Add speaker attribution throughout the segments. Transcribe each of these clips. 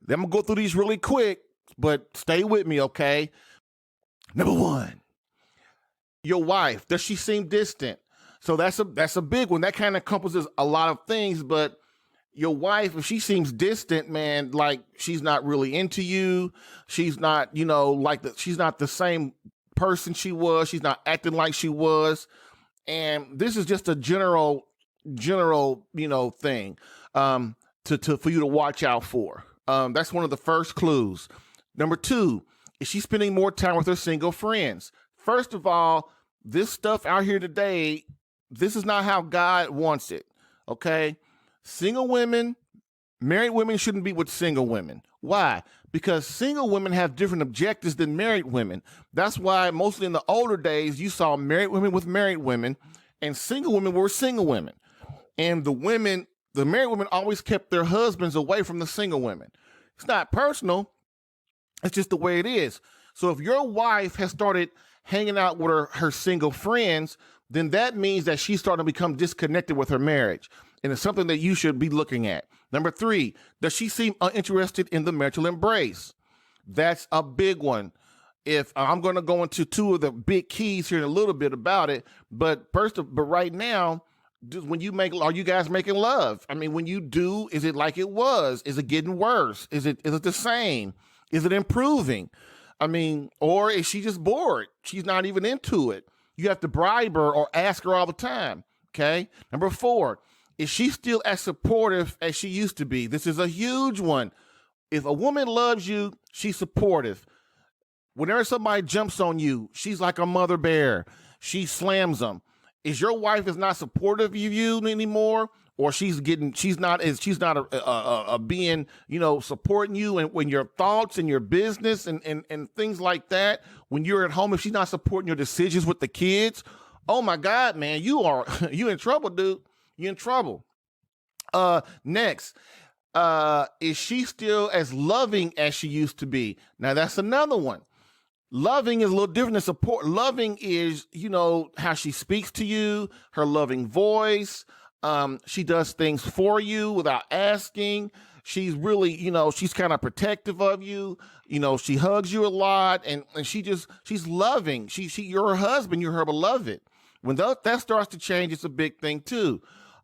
Speaker 1: I'm gonna go through these really quick, but stay with me, okay? Number one, your wife, does she seem distant? So that's a big one. That kind of encompasses a lot of things, but your wife, if she seems distant, man, like she's not really into you, she's not, she's not the same person she was, she's not acting like she was, and this is just a general, thing, for you to watch out for. That's one of the first clues. Number two, is she spending more time with her single friends? First of all, this stuff out here today, this is not how God wants it. Okay. Single women, married women shouldn't be with single women. Why? Because single women have different objectives than married women. That's why mostly in the older days, you saw married women with married women and single women were single women. And the married women always kept their husbands away from the single women. It's not personal. It's just the way it is. So if your wife has started hanging out with her single friends, then that means that she's starting to become disconnected with her marriage. And it's something that you should be looking at. Number three, does she seem uninterested in the marital embrace? That's a big one. If I'm going to go into two of the big keys here in a little bit about it, but right now, are you guys making love? I mean, when you do, is it like it was? Is it getting worse? Is it the same? Is it improving? I mean, or is she just bored? She's not even into it. You have to bribe her or ask her all the time. Okay. Number four, is she still as supportive as she used to be? This is a huge one. If a woman loves you, she's supportive. Whenever somebody jumps on you, she's like a mother bear. She slams them. Is your wife is not supportive of you anymore, or she's not being, supporting you and when your thoughts and your business and things like that, when you're at home, if she's not supporting your decisions with the kids, oh my God, man, you in trouble, dude. You're in trouble. Next, is she still as loving as she used to be? Now that's another one. Loving is a little different than support. Loving is, how she speaks to you, her loving voice. She does things for you without asking. She's really, she's kind of protective of you. She hugs you a lot and she's loving. You're her husband, you're her beloved. When that starts to change, it's a big thing too.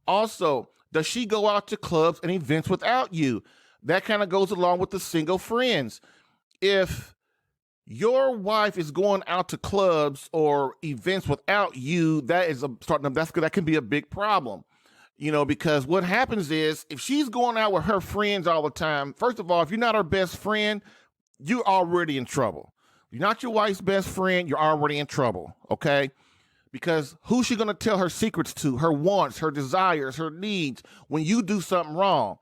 Speaker 1: Also, does she go out to clubs and events without you? That kind of goes along with the single friends. If your wife is going out to clubs or events without you, that can be a big problem. Because what happens is if she's going out with her friends all the time, first of all, if you're not her best friend, you're already in trouble. You're not your wife's best friend, you're already in trouble, okay? Because who's she going to tell her secrets to, her wants, her desires, her needs when you do something wrong?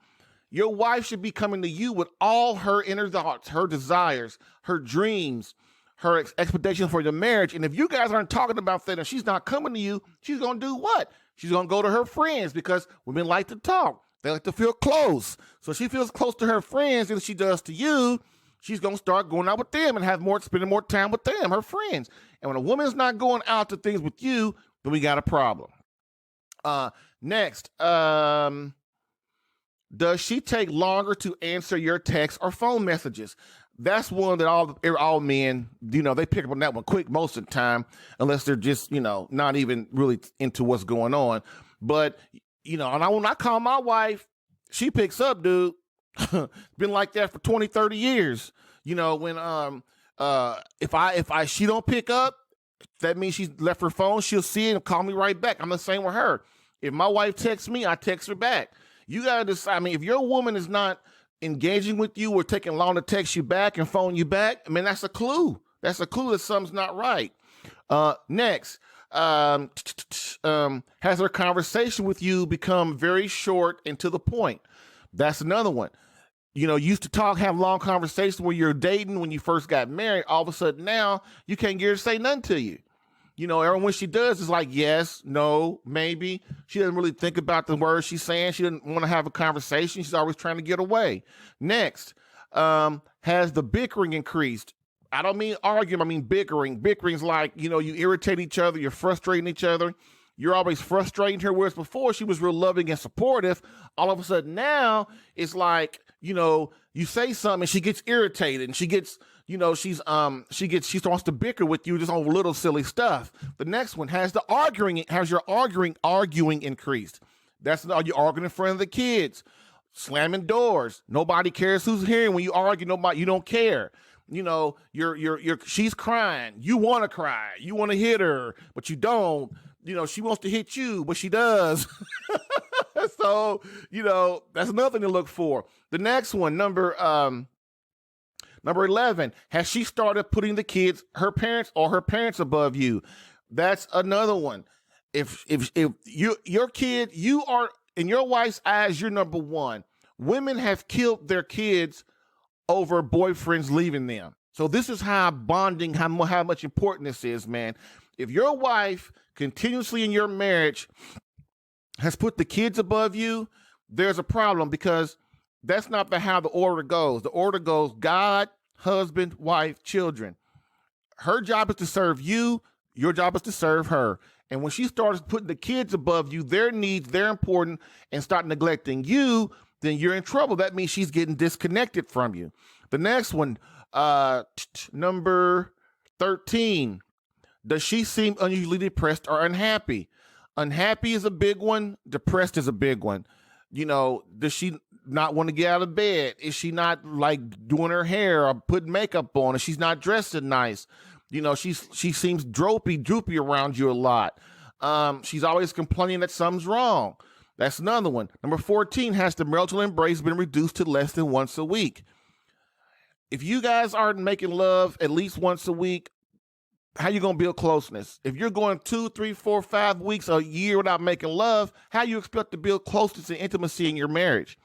Speaker 1: Your wife should be coming to you with all her inner thoughts, her desires, her dreams, her expectations for your marriage. And if you guys aren't talking about that and she's not coming to you, she's going to do what? She's going to go to her friends because women like to talk. They like to feel close. So she feels close to her friends than she does to you. She's going to start going out with them and spending more time with them, her friends. And when a woman's not going out to things with you, then we got a problem. Next, does she take longer to answer your texts or phone messages? That's one that all men, they pick up on that one quick most of the time, unless they're just, not even really into what's going on. But, and when I call my wife, she picks up, dude. Been like that for 20, 30 years. When if she don't pick up, that means she's left her phone. She'll see it and call me right back. I'm the same with her. If my wife texts me, I text her back. You got to decide. I mean, if your woman is not engaging with you or taking long to text you back and phone you back, I mean, that's a clue. That's a clue that something's not right. Next, has her conversation with you become very short and to the point? That's another one. Used to have long conversations when you're dating, when you first got married. All of a sudden now, you can't get her to say nothing to you. Everyone she does is like, yes, no, maybe. She doesn't really think about the words she's saying. She doesn't want to have a conversation. She's always trying to get away. Next, has the bickering increased? I don't mean arguing, I mean bickering. Bickering's like, you irritate each other, you're frustrating each other. You're always frustrating her, whereas before she was real loving and supportive. All of a sudden now, it's like, you say something and she gets irritated and she gets, she wants to bicker with you just on little silly stuff. The next one has your arguing increased. That's you arguing in front of the kids, slamming doors. Nobody cares who's hearing when you argue. Nobody, you don't care. She's crying. You want to cry. You want to hit her, but you don't. She wants to hit you, but she does. So, that's nothing to look for. The next one, number 11, has she started putting the kids, her parents above you? That's another one. If your kid, you are, in your wife's eyes, you're number one. Women have killed their kids over boyfriends leaving them. So this is how bonding, how much important this is, man. If your wife continuously in your marriage has put the kids above you, there's a problem, because that's not how the order goes. The order goes God, husband, wife, children. Her job is to serve you. Your job is to serve her. And when she starts putting the kids above you, their needs, they're important, and start neglecting you, then you're in trouble. That means she's getting disconnected from you. The next one, number 13, does she seem unusually depressed or unhappy? Unhappy is a big one. Depressed is a big one. Does she not want to get out of bed? Is she not like doing her hair or putting makeup on? Is she's not dressed nice? She seems droopy around you a lot. She's always complaining that something's wrong. That's another one. Number 14, has the marital embrace been reduced to less than once a week? If you guys aren't making love at least once a week, how you going to build closeness? If you're going 2, 3, 4, 5 weeks, a year without making love, how you expect to build closeness and intimacy in your marriage?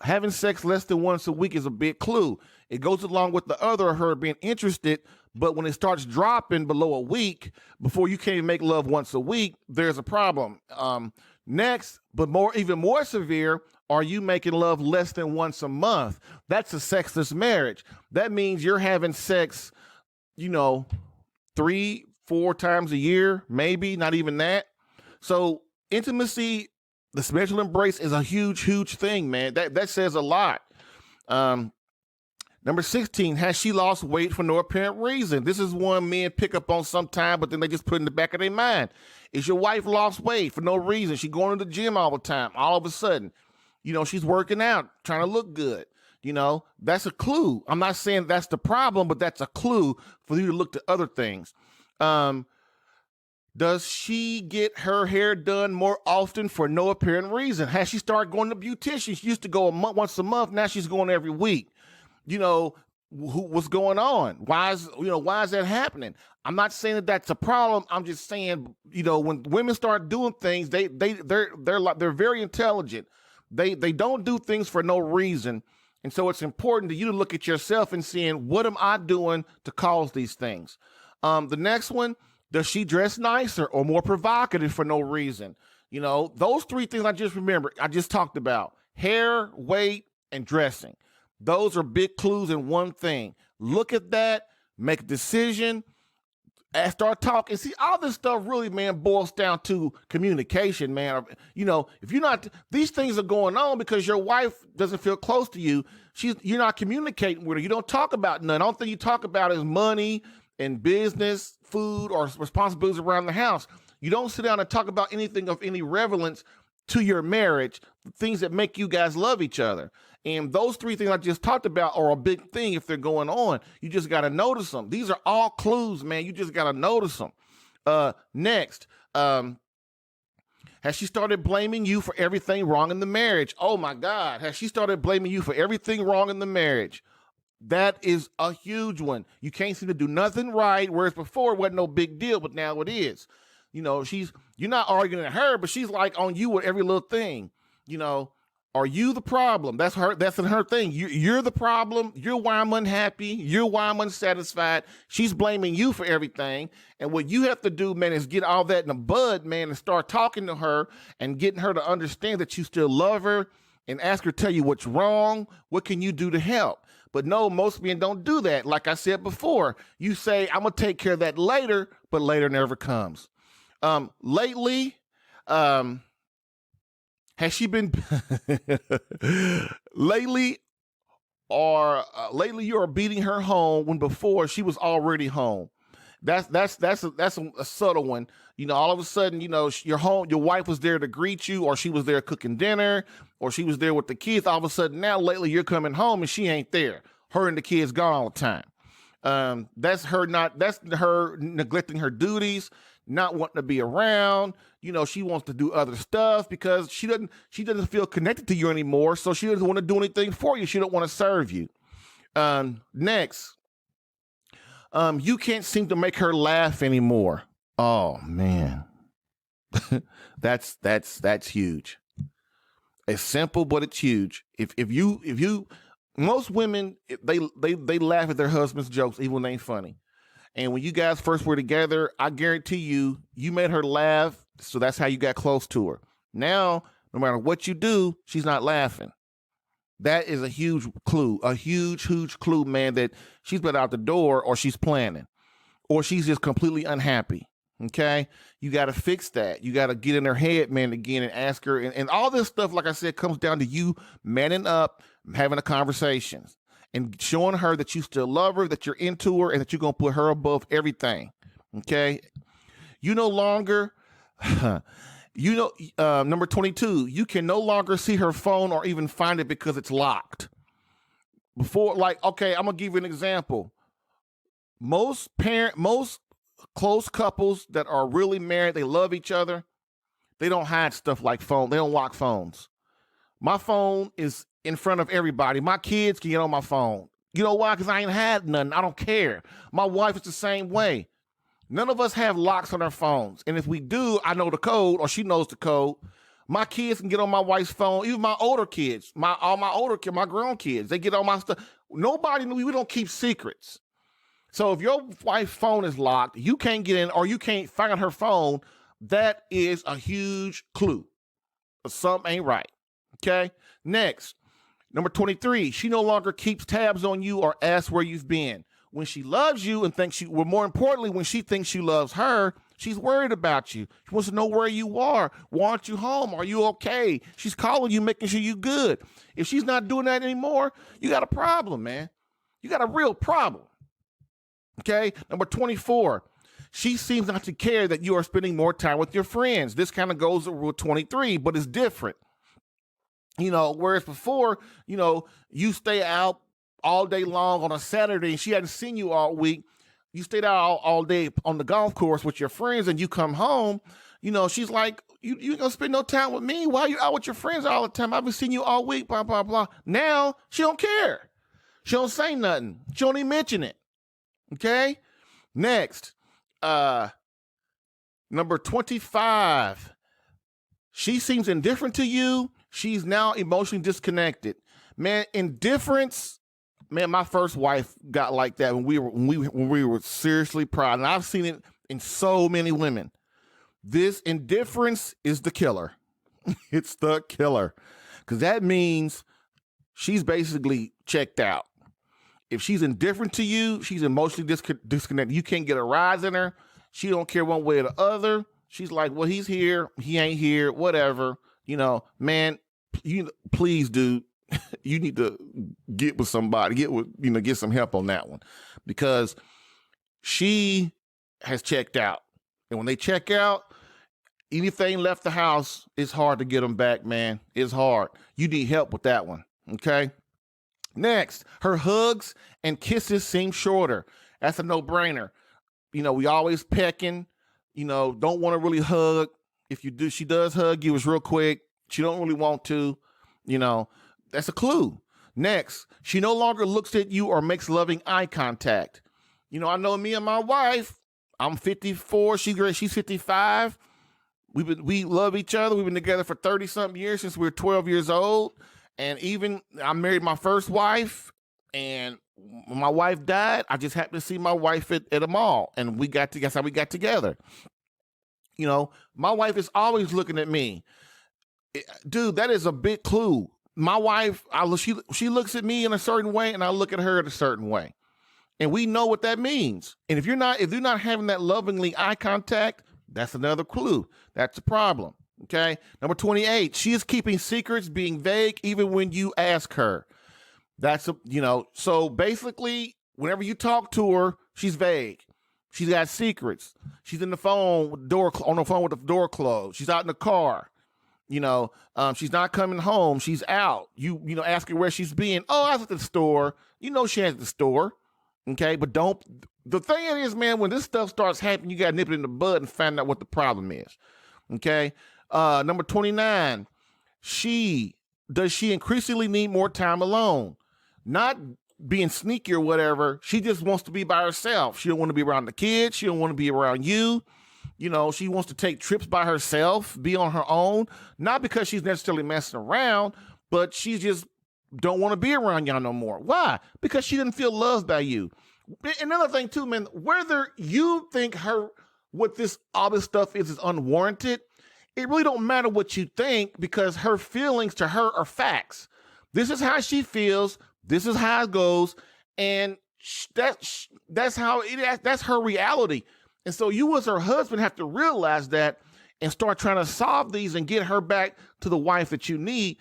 Speaker 1: Having sex less than once a week is a big clue. It goes along with the other of her being interested, but when it starts dropping below a week, before you can't even make love once a week, there's a problem. Next, but even more severe, are you making love less than once a month? That's a sexless marriage. That means you're having sex, 3, 4 times a year, maybe, not even that. So intimacy, the spiritual embrace, is a huge, huge thing, man. That says a lot. Number 16, has she lost weight for no apparent reason? This is one men pick up on sometime, but then they just put in the back of their mind. Is your wife lost weight for no reason? She going to the gym all the time. All of a sudden, she's working out, trying to look good. That's a clue. I'm not saying that's the problem, but that's a clue for you to look to other things. Does she get her hair done more often for no apparent reason? Has she started going to beautician? She used to go once a month. Now she's going every week. What's going on? Why is that happening? I'm not saying that that's a problem. I'm just saying, when women start doing things, they're very intelligent. They don't do things for no reason. And so it's important to you to look at yourself and seeing, what am I doing to cause these things? The next one, does she dress nicer or more provocative for no reason? Those 3 things I just talked about: hair, weight, and dressing. Those are big clues in one thing. Look at that, make a decision, and start talking. See, all this stuff really, man, boils down to communication, man. If you're not, these things are going on because your wife doesn't feel close to you. You're not communicating with her. You don't talk about none. The only thing you talk about is money and business, food, or responsibilities around the house. You don't sit down and talk about anything of any relevance to your marriage, things that make you guys love each other. And those 3 things I just talked about are a big thing if they're going on. You just got to notice them. These are all clues, man. You just got to notice them. Next, has she started blaming you for everything wrong in the marriage? Oh, my God. Has she started blaming you for everything wrong in the marriage? That is a huge one. You can't seem to do nothing right, whereas before it wasn't no big deal, but now it is. You're not arguing at her, but she's like on you with every little thing. Are you the problem? That's her thing. You're the problem. You're why I'm unhappy. You're why I'm unsatisfied. She's blaming you for everything. And what you have to do, man, is get all that in the bud, man, and start talking to her and getting her to understand that you still love her, and ask her to tell you what's wrong. What can you do to help? But no, most men don't do that. Like I said before, you say, I'm going to take care of that later, but later never comes. Lately, Has she been lately, or lately you are beating her home when before she was already home? That's a subtle one. All of a sudden, your home, your wife was there to greet you, or she was there cooking dinner, or she was there with the kids. All of a sudden, now lately you're coming home and she ain't there. Her and the kids gone all the time. That's her not. That's her neglecting her duties, not wanting to be around. She wants to do other stuff because she doesn't feel connected to you anymore. So she doesn't want to do anything for you. She don't want to serve you. Next. You can't seem to make her laugh anymore. Oh man. that's huge. It's simple, but it's huge. If you most women, they laugh at their husband's jokes even when they ain't funny. And when you guys first were together, I guarantee you made her laugh, so that's how you got close to her. Now, no matter what you do, she's not laughing. That is a huge clue, huge clue, man, that she's been out the door, or she's planning, or she's just completely unhappy. Okay? You got to fix that. You got to get in her head, man, again, and ask her. And all this stuff, like I said, comes down to you manning up, having a conversation, and showing her that you still love her, that you're into her, and that you're going to put her above everything. Okay? You no longer... number 22, you can no longer see her phone or even find it because it's locked. Before, okay, I'm going to give you an example. Most close couples that are really married, they love each other, they don't hide stuff like phone. They don't lock phones. My phone is in front of everybody. My kids can get on my phone. You know why? Because I ain't had nothing. I don't care. My wife is the same way. None of us have locks on our phones. And if we do, I know the code, or she knows the code. My kids can get on my wife's phone. Even my older kids, my grown kids, they get on my stuff. Nobody knew. We don't keep secrets. So if your wife's phone is locked, you can't get in, or you can't find her phone, that is a huge clue. Something ain't right. Okay? Next, number 23, she no longer keeps tabs on you or asks where you've been. When she loves you and thinks more importantly, when she thinks you loves her, she's worried about you. She wants to know where you are. Want you home? Are you okay? She's calling you, making sure you good. If she's not doing that anymore, you got a problem, man. You got a real problem. Okay? Number 24, she seems not to care that you are spending more time with your friends. This kind of goes with rule 23, but it's different. Whereas before, you stay out all day long on a Saturday and she hadn't seen you all week. You stayed out all day on the golf course with your friends, and you come home, she's like, you gonna spend no time with me? Why are you out with your friends all the time? I've been seeing you all week, blah, blah, blah. Now she don't care. She don't say nothing. She don't even mention it. Okay? Next, number 25. She seems indifferent to you. She's now emotionally disconnected. Man, indifference. Man, my first wife got like that when we were seriously proud, and I've seen it in so many women. This indifference is the killer. It's the killer, because that means she's basically checked out. If she's indifferent to you, she's emotionally disconnected. You can't get a rise in her. She don't care one way or the other. She's like, well, he's here, he ain't here, whatever. Man, please, dude. You need to get with somebody, get some help on that one, because she has checked out. And when they check out, anything left the house, it's hard to get them back, man. It's hard. You need help with that one. Okay. Next, her hugs and kisses seem shorter. That's a no-brainer. We always pecking, don't want to really hug. If you do, she does hug you, it's real quick. She don't really want to, that's a clue. Next, she no longer looks at you or makes loving eye contact. I know me and my wife, I'm 54, she's 55. We love each other. We've been together for 30-something years, since we were 12 years old. And even I married my first wife, and when my wife died, I just happened to see my wife at a mall, and that's how we got together. My wife is always looking at me. Dude, that is a big clue. My wife, she looks at me in a certain way, and I look at her in a certain way. And we know what that means. And if you're not having that lovingly eye contact, that's another clue. That's a problem. Okay. Number 28, she is keeping secrets, being vague, even when you ask her. So basically, whenever you talk to her, she's vague. She's got secrets. She's in the phone with on the phone with the door closed. She's out in the car. She's not coming home. She's out. You ask her where she's been. Oh, I was at the store. She ain't at the store. Okay, but the thing is, man, when this stuff starts happening, you gotta nip it in the bud and find out what the problem is. Okay. Number 29, does she increasingly need more time alone? Not being sneaky or whatever. She just wants to be by herself. She don't want to be around the kids. She don't want to be around you. She wants to take trips by herself, be on her own, not because she's necessarily messing around, but she just don't want to be around y'all no more. Why? Because she didn't feel loved by you. Another thing too, man, whether you think all this stuff is unwarranted, it really don't matter what you think, because her feelings to her are facts. This is how she feels. This is how it goes. And that's how it is. That's her reality. And so you as her husband have to realize that and start trying to solve these and get her back to the wife that you need,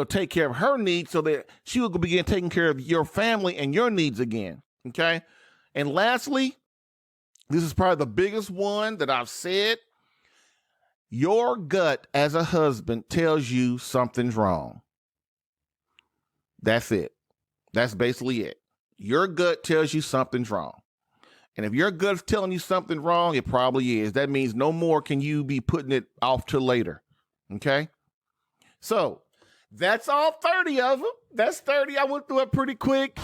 Speaker 1: take care of her needs so that she will begin taking care of your family and your needs again. Okay. And lastly, this is probably the biggest one that I've said. Your gut as a husband tells you something's wrong. That's it. That's basically it. Your gut tells you something's wrong. And if your gut's telling you something wrong, it probably is. That means no more can you be putting it off till later. Okay? So that's all 30 of them. That's 30. I went through it pretty quick.